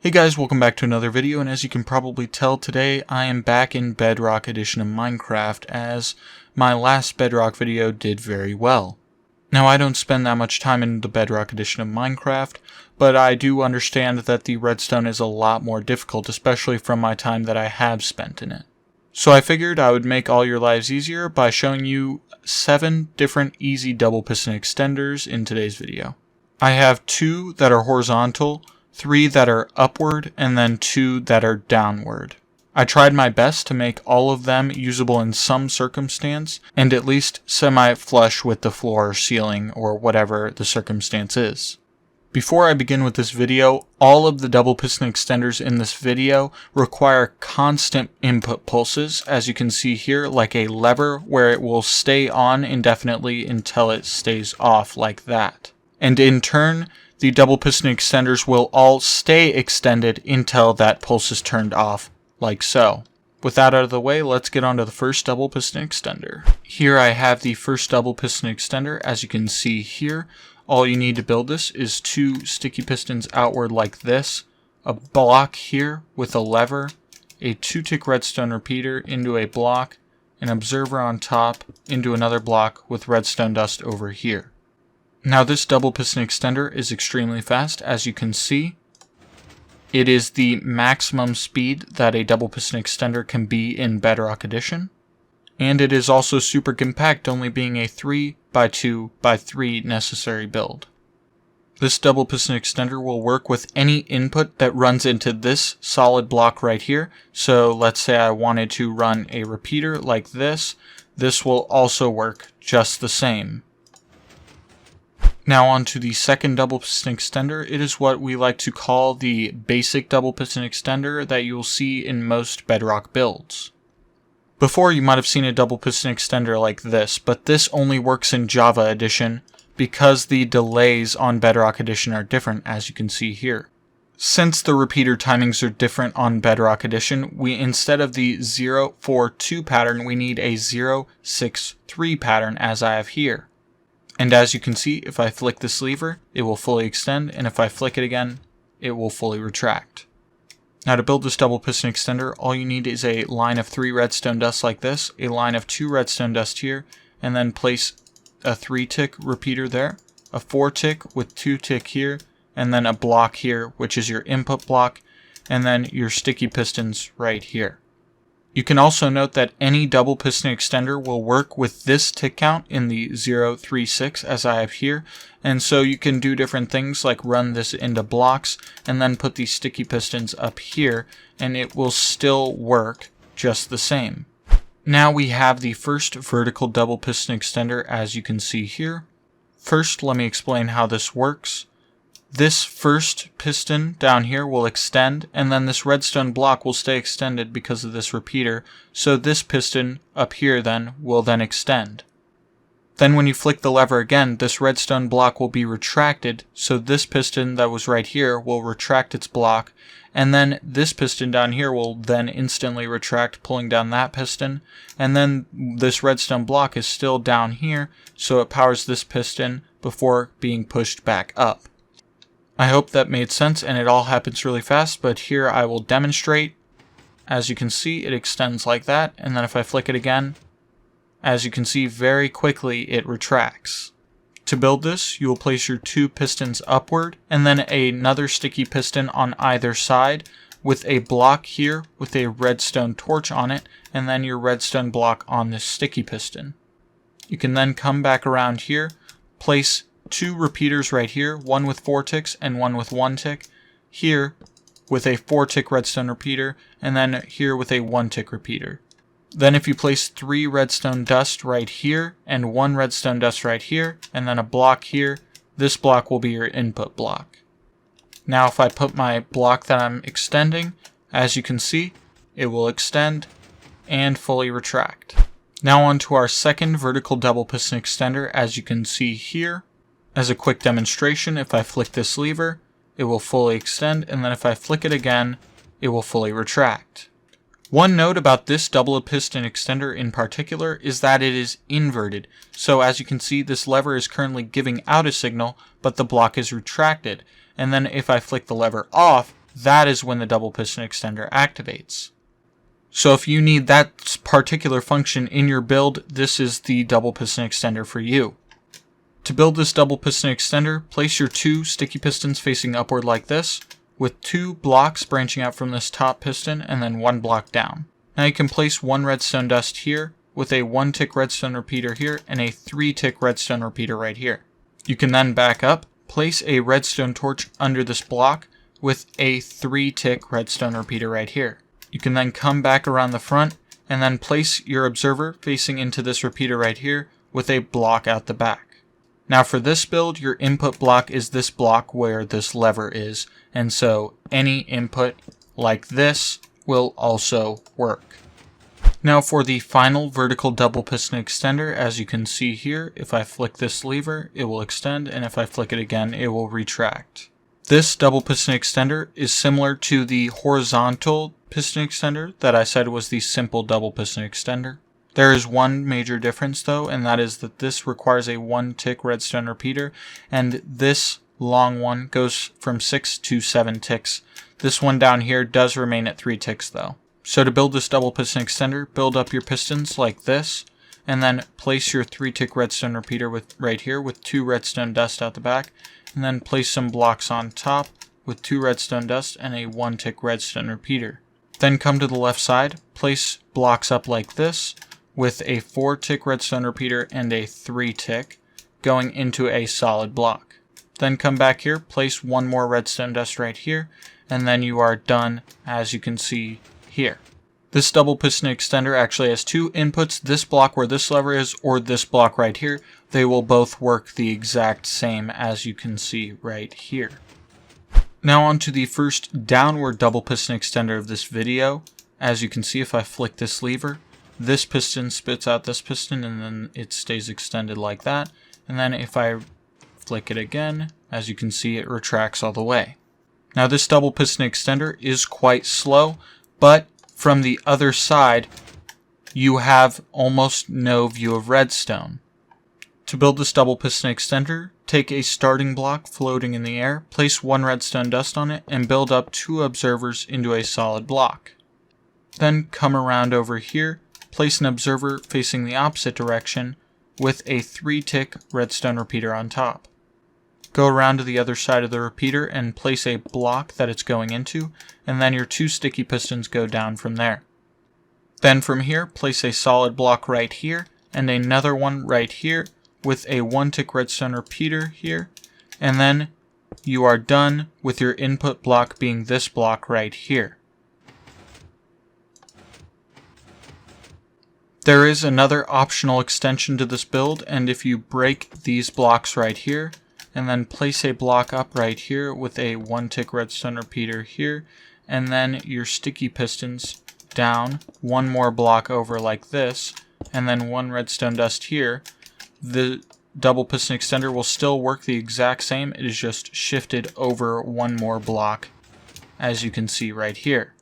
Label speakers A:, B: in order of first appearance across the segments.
A: Hey guys, welcome back to another video, and as you can probably tell today, I am back in Bedrock Edition of Minecraft, as my last Bedrock video did very well. Now, I don't spend that much time in the Bedrock Edition of Minecraft, but I do understand that the redstone is a lot more difficult, especially from my time that I have spent in it. So I figured I would make all your lives easier by showing you 7 different easy double piston extenders in today's video. I have 2 that are horizontal, 3 that are upward, and then 2 that are downward. I tried my best to make all of them usable in some circumstance, and at least semi-flush with the floor or ceiling, or whatever the circumstance is. Before I begin with this video, all of the double piston extenders in this video require constant input pulses, as you can see here, like a lever where it will stay on indefinitely until it stays off like that. And in turn, the double piston extenders will all stay extended until that pulse is turned off, like so. With that out of the way, let's get on to the first double piston extender. Here I have the first double piston extender. As you can see here, all you need to build this is 2 sticky pistons outward like this, a block here with a lever, a 2-tick redstone repeater into a block, an observer on top into another block with redstone dust over here. Now this double piston extender is extremely fast, as you can see. It is the maximum speed that a double piston extender can be in Bedrock Edition. And it is also super compact, only being a 3x2x3 necessary build. This double piston extender will work with any input that runs into this solid block right here. So let's say I wanted to run a repeater like this. This will also work just the same. Now on to the second double piston extender. It is what we like to call the basic double piston extender that you will see in most Bedrock builds. Before you might have seen a double piston extender like this, but this only works in Java Edition because the delays on Bedrock Edition are different, as you can see here. Since the repeater timings are different on Bedrock Edition, we instead of the 0-4-2 pattern, we need a 0-6-3 pattern, as I have here. And as you can see, if I flick this lever, it will fully extend, and if I flick it again, it will fully retract. Now to build this double piston extender, all you need is a line of 3 redstone dust like this, a line of 2 redstone dust here, and then place a 3-tick repeater there, a 4-tick with 2-tick here, and then a block here, which is your input block, and then your sticky pistons right here. You can also note that any double piston extender will work with this tick count in the 0-3-6 as I have here, and so you can do different things like run this into blocks and then put these sticky pistons up here, and it will still work just the same. Now we have the first vertical double piston extender, as you can see here. First, let me explain how this works. This first piston down here will extend, and then this redstone block will stay extended because of this repeater, so this piston up here then will then extend. Then when you flick the lever again, this redstone block will be retracted, so this piston that was right here will retract its block, and then this piston down here will then instantly retract, pulling down that piston, and then this redstone block is still down here, so it powers this piston before being pushed back up. I hope that made sense, and it all happens really fast, but here I will demonstrate. As you can see, it extends like that, and then if I flick it again, as you can see, very quickly it retracts. To build this, you will place your 2 pistons upward, and then another sticky piston on either side, with a block here with a redstone torch on it, and then your redstone block on this sticky piston. You can then come back around here, place 2 repeaters right here, one with 4 ticks and one with 1 tick, here with a 4-tick redstone repeater, and then here with a 1-tick repeater. Then if you place 3 redstone dust right here, and 1 redstone dust right here, and then a block here, this block will be your input block. Now if I put my block that I'm extending, as you can see, it will extend and fully retract. Now on to our second vertical double piston extender, as you can see here. As a quick demonstration, if I flick this lever, it will fully extend, and then if I flick it again, it will fully retract. One note about this double piston extender in particular is that it is inverted. So as you can see, this lever is currently giving out a signal, but the block is retracted. And then if I flick the lever off, that is when the double piston extender activates. So if you need that particular function in your build, this is the double piston extender for you. To build this double piston extender, place your 2 sticky pistons facing upward like this, with 2 blocks branching out from this top piston and then 1 block down. Now you can place 1 redstone dust here, with a 1-tick redstone repeater here, and a 3-tick redstone repeater right here. You can then back up, place a redstone torch under this block, with a 3-tick redstone repeater right here. You can then come back around the front, and then place your observer facing into this repeater right here, with a block out the back. Now for this build, your input block is this block where this lever is, and so any input like this will also work. Now for the final vertical double piston extender, as you can see here, if I flick this lever, it will extend, and if I flick it again, it will retract. This double piston extender is similar to the horizontal piston extender that I said was the simple double piston extender. There is one major difference though, and that is that this requires a 1-tick redstone repeater, and this long one goes from 6 to 7 ticks. This one down here does remain at 3 ticks though. So to build this double piston extender, build up your pistons like this, and then place your 3-tick redstone repeater right here with 2 redstone dust out the back, and then place some blocks on top with 2 redstone dust and a 1-tick redstone repeater. Then come to the left side, place blocks up like this, with a 4-tick redstone repeater and a 3-tick going into a solid block. Then come back here, place 1 more redstone dust right here, and then you are done, as you can see here. This double piston extender actually has 2 inputs, this block where this lever is, or this block right here. They will both work the exact same, as you can see right here. Now on to the first downward double piston extender of this video. As you can see, if I flick this lever, this piston spits out this piston, and then it stays extended like that. And then if I flick it again, as you can see, it retracts all the way. Now this double piston extender is quite slow, but from the other side, you have almost no view of redstone. To build this double piston extender, take a starting block floating in the air, place 1 redstone dust on it, and build up 2 observers into a solid block. Then come around over here, place an observer facing the opposite direction with a 3-tick redstone repeater on top. Go around to the other side of the repeater and place a block that it's going into, and then your 2 sticky pistons go down from there. Then from here, place a solid block right here, and another one right here, with a 1-tick redstone repeater here, and then you are done with your input block being this block right here. There is another optional extension to this build, and if you break these blocks right here, and then place a block up right here with a 1-tick redstone repeater here, and then your sticky pistons down, 1 more block over like this, and then 1 redstone dust here, the double piston extender will still work the exact same. It is just shifted over 1 more block, as you can see right here.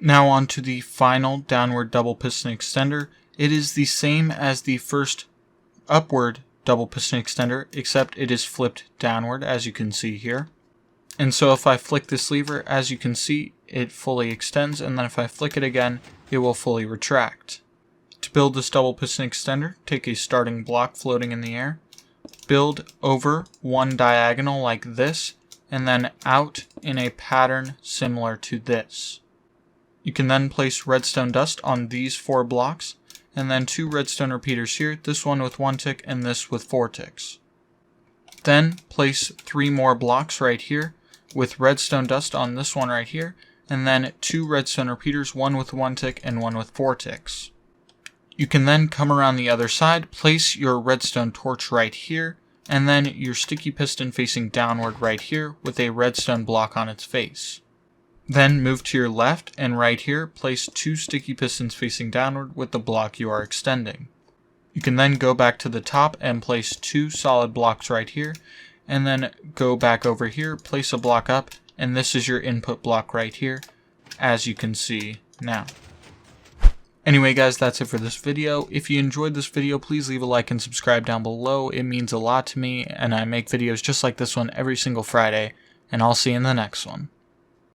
A: Now on to the final downward double piston extender. It is the same as the first upward double piston extender, except it is flipped downward, as you can see here. And so if I flick this lever, as you can see, it fully extends, and then if I flick it again, it will fully retract. To build this double piston extender, take a starting block floating in the air, build over 1 diagonal like this, and then out in a pattern similar to this. You can then place redstone dust on these 4 blocks, and then 2 redstone repeaters here, this one with 1 tick and this with 4 ticks. Then place 3 more blocks right here with redstone dust on this one right here, and then 2 redstone repeaters, one with 1 tick and one with 4 ticks. You can then come around the other side, place your redstone torch right here, and then your sticky piston facing downward right here with a redstone block on its face. Then move to your left, and right here, place 2 sticky pistons facing downward with the block you are extending. You can then go back to the top and place 2 solid blocks right here, and then go back over here, place a block up, and this is your input block right here, as you can see now. Anyway guys, that's it for this video. If you enjoyed this video, please leave a like and subscribe down below. It means a lot to me, and I make videos just like this one every single Friday, and I'll see you in the next one.